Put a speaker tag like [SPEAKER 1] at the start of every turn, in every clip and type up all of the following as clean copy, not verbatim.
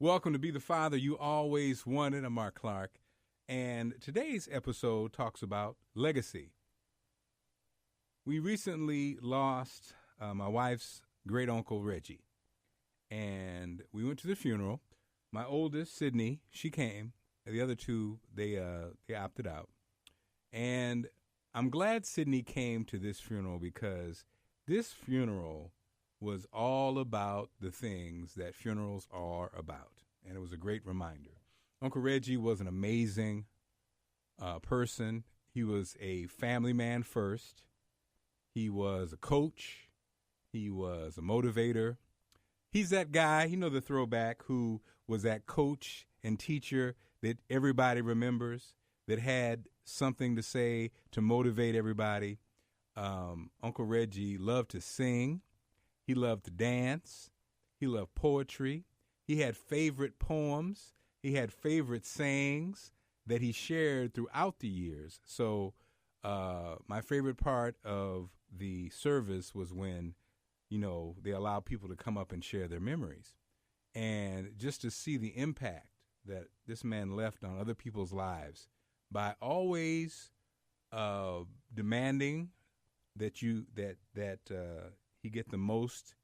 [SPEAKER 1] Welcome to Be the Father You Always Wanted. I'm Mark Clark, and today's episode talks about legacy. We recently lost my wife's great uncle Reggie, and we went to the funeral. My oldest, Sydney, she came. The other two, they opted out. And I'm glad Sydney came to this funeral because this funeral was all about the things that funerals are about. And it was a great reminder. Uncle Reggie was an amazing person. He was a family man first. He was a coach. He was a motivator. He's that guy, the throwback, who was that coach and teacher that everybody remembers, that had something to say to motivate everybody. Uncle Reggie loved to sing. He loved to dance. He loved poetry. He had favorite poems. He had favorite sayings that he shared throughout the years. So my favorite part of the service was when, they allowed people to come up and share their memories. And just to see the impact that this man left on other people's lives by always demanding that he get the most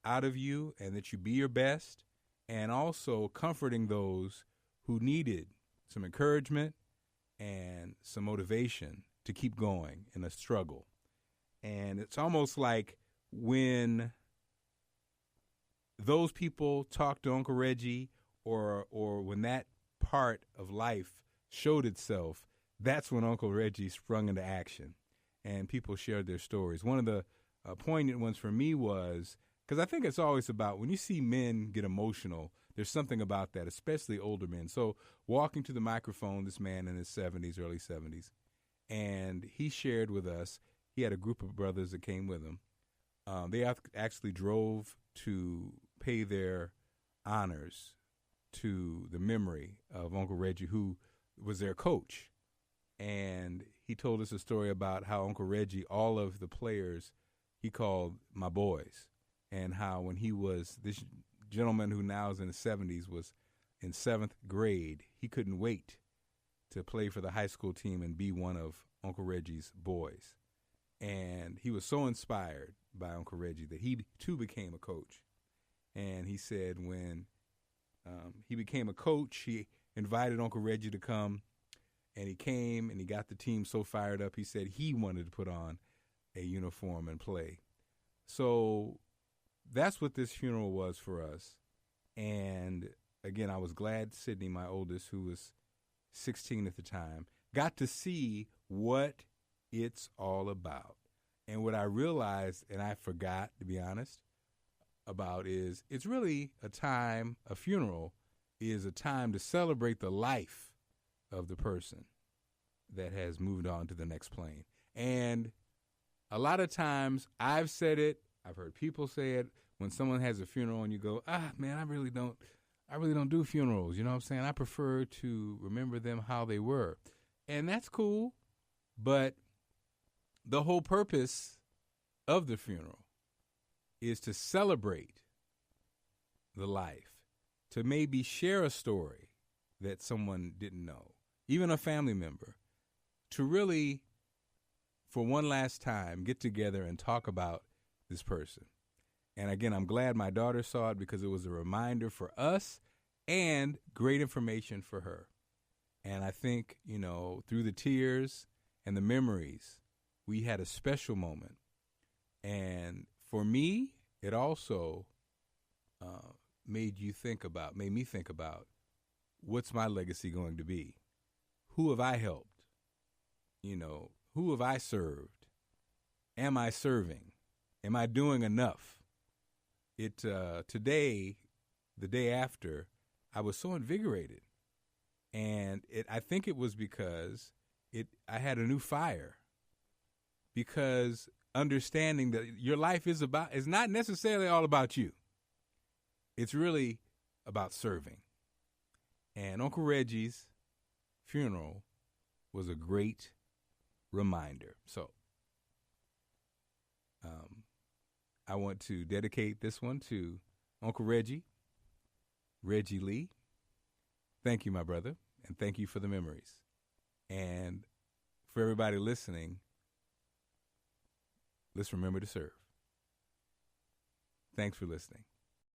[SPEAKER 1] out of you and that you be your best, and also comforting those who needed some encouragement and some motivation to keep going in a struggle. And it's almost like when those people talked to Uncle Reggie, or when that part of life showed itself, that's when Uncle Reggie sprung into action and people shared their stories. One of the poignant ones for me was, because I think it's always about when you see men get emotional, there's something about that, especially older men. So walking to the microphone, this man in his 70s, early 70s, and he shared with us, he had a group of brothers that came with him. They actually drove to pay their honors to the memory of Uncle Reggie, who was their coach. And he told us a story about how Uncle Reggie, all of the players, he called my boys, and how when he was, this gentleman who now is in his 70s was in 7th grade, he couldn't wait to play for the high school team and be one of Uncle Reggie's boys. And he was so inspired by Uncle Reggie that he too became a coach. And he said when he became a coach, he invited Uncle Reggie to come, and he came and he got the team so fired up, he said he wanted to put on a uniform and play. So that's what this funeral was for us. And again, I was glad Sydney, my oldest, who was 16 at the time, got to see what it's all about. And what I realized, and I forgot, to be honest, about is it's really a funeral is a time to celebrate the life of the person that has moved on to the next plane. And a lot of times I've said it, I've heard people say it, when someone has a funeral and you go, man, I really don't do funerals. You know what I'm saying? I prefer to remember them how they were. And that's cool. But the whole purpose of the funeral is to celebrate the life, to maybe share a story that someone didn't know, even a family member, to really, for one last time, get together and talk about this person. And again, I'm glad my daughter saw it because it was a reminder for us and great information for her. And I think, through the tears and the memories, we had a special moment. And for me, it also made me think about what's my legacy going to be? Who have I helped? Who have I served? Am I serving? Am I doing enough? Today, the day after, I was so invigorated. And I think it was because I had a new fire. Because understanding that your life is not necessarily all about you. It's really about serving. And Uncle Reggie's funeral was a great reminder. So I want to dedicate this one to Uncle Reggie Reggie Lee, thank you, my brother, and thank you for the memories. And for everybody listening, let's remember to serve. Thanks for listening.